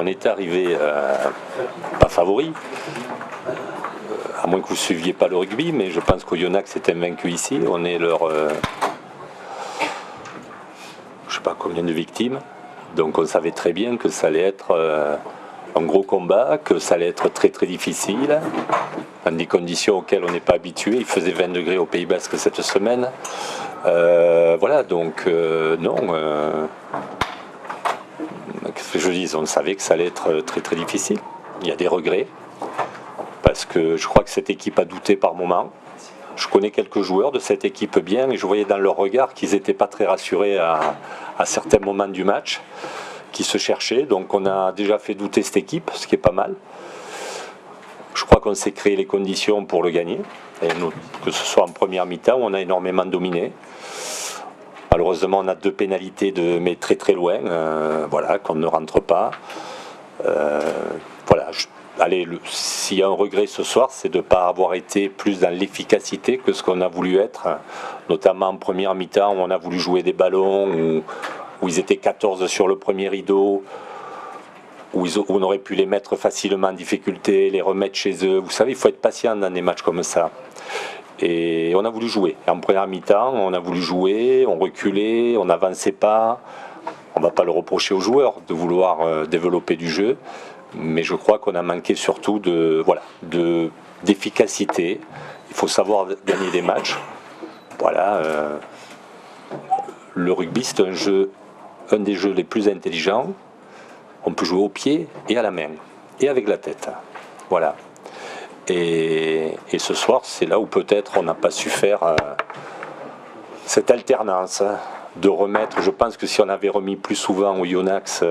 on est arrivé pas favori, à moins que vous ne suiviez pas le rugby, mais je pense qu'Oyonnax est invaincu ici. On est leur... je ne sais pas combien de victimes. Donc on savait très bien que ça allait être un gros combat, que ça allait être très très difficile, dans des conditions auxquelles on n'est pas habitué. Il faisait 20 degrés au Pays Basque cette semaine. Voilà, donc non... qu'est-ce que je dis, on savait que ça allait être très très difficile. Il y a des regrets, parce que je crois que cette équipe a douté par moments. Je connais quelques joueurs de cette équipe bien et je voyais dans leur regard qu'ils n'étaient pas très rassurés à certains moments du match, qui se cherchaient. Donc on a déjà fait douter cette équipe, ce qui est pas mal. Je crois qu'on s'est créé les conditions pour le gagner, et que ce soit en première mi-temps où on a énormément dominé. Malheureusement, on a 2 pénalités mais très très loin, voilà, qu'on ne rentre pas. Voilà. Allez, s'il y a un regret ce soir, c'est de ne pas avoir été plus dans l'efficacité que ce qu'on a voulu être, notamment en première mi-temps où on a voulu jouer des ballons, où ils étaient 14 sur le premier rideau, où on aurait pu les mettre facilement en difficulté, les remettre chez eux. Vous savez, il faut être patient dans des matchs comme ça. Et on a voulu jouer. Et en première mi-temps, on a voulu jouer, on reculait, on n'avançait pas. On ne va pas le reprocher aux joueurs de vouloir développer du jeu, mais je crois qu'on a manqué surtout d'efficacité. Il faut savoir gagner des matchs. Voilà. Le rugby, c'est un des jeux les plus intelligents. On peut jouer au pied et à la main, et avec la tête. Voilà. Et ce soir, c'est là où peut-être on n'a pas su faire cette alternance, de remettre. Je pense que si on avait remis plus souvent Oyonnax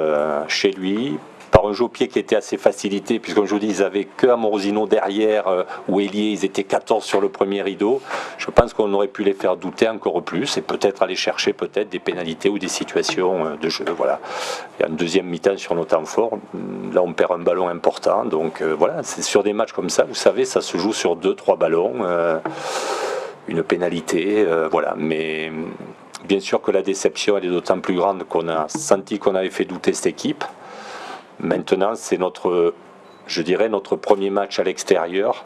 chez lui, par un jeu au pied qui était assez facilité, puisque comme je vous dis, ils n'avaient que Amorosino derrière, ou Elie, ils étaient 14 sur le premier rideau. Je pense qu'on aurait pu les faire douter encore plus, et peut-être aller chercher peut-être des pénalités ou des situations de jeu. Voilà. Il y a une deuxième mi-temps sur nos temps forts. Là, on perd un ballon important. Donc voilà, c'est sur des matchs comme ça, vous savez, ça se joue sur 2-3 ballons. Une pénalité, voilà. Mais bien sûr que la déception, elle est d'autant plus grande qu'on a senti qu'on avait fait douter cette équipe. Maintenant, c'est notre premier match à l'extérieur.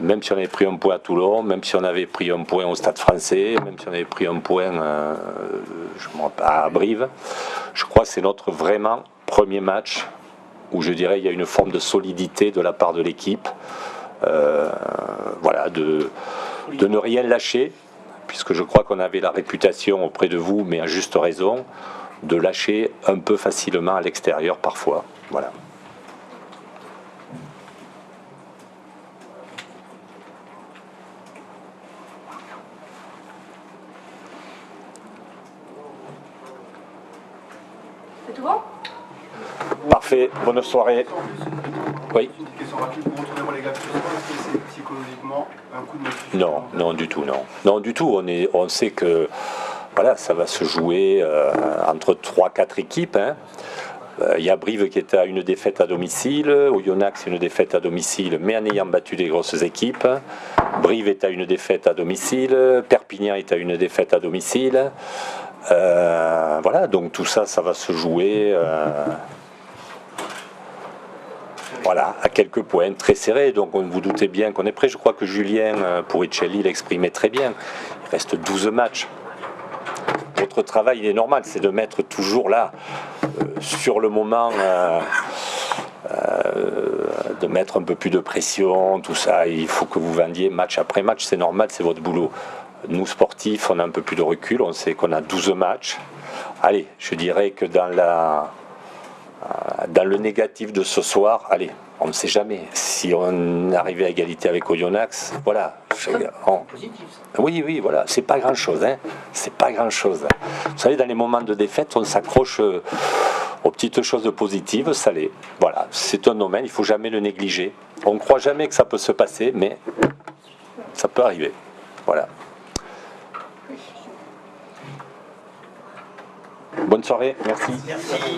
Même si on avait pris un point à Toulon, même si on avait pris un point au Stade Français, même si on avait pris un point à Brive, je crois que c'est notre vraiment premier match où je dirais il y a une forme de solidité de la part de l'équipe. Voilà, de ne rien lâcher, puisque je crois qu'on avait la réputation auprès de vous, mais à juste raison, de lâcher un peu facilement à l'extérieur parfois. Voilà. C'est tout bon? Parfait, bonne soirée. Oui. Une petite question rapide pour retourner voir les gars. Est-ce que c'est psychologiquement un coup de motivation? Non, non du tout, non. Non du tout, on sait que voilà, ça va se jouer entre 3-4 équipes. Hein. Il y a Brive qui est à une défaite à domicile, Oyonnax une défaite à domicile, mais en ayant battu des grosses équipes. Brive est à une défaite à domicile, Perpignan est à une défaite à domicile. Voilà, donc tout ça, ça va se jouer voilà, à quelques points, très serrés. Donc vous doutez bien qu'on est prêt. Je crois que Julien Puricelli l'exprimait très bien. Il reste 12 matchs. Votre travail, il est normal, c'est de mettre toujours là, sur le moment, de mettre un peu plus de pression, tout ça. Il faut que vous vendiez match après match, c'est normal, c'est votre boulot. Nous, sportifs, on a un peu plus de recul, on sait qu'on a 12 matchs. Allez, je dirais que dans le négatif de ce soir, allez, on ne sait jamais. Si on arrivait à égalité avec Oyonnax, voilà. Oui, oui, voilà, c'est pas grand-chose, hein. C'est pas grand-chose. Vous savez, dans les moments de défaite, on s'accroche aux petites choses positives, ça l'est. Voilà, c'est un domaine, il ne faut jamais le négliger. On ne croit jamais que ça peut se passer, mais ça peut arriver. Voilà. Bonne soirée, merci.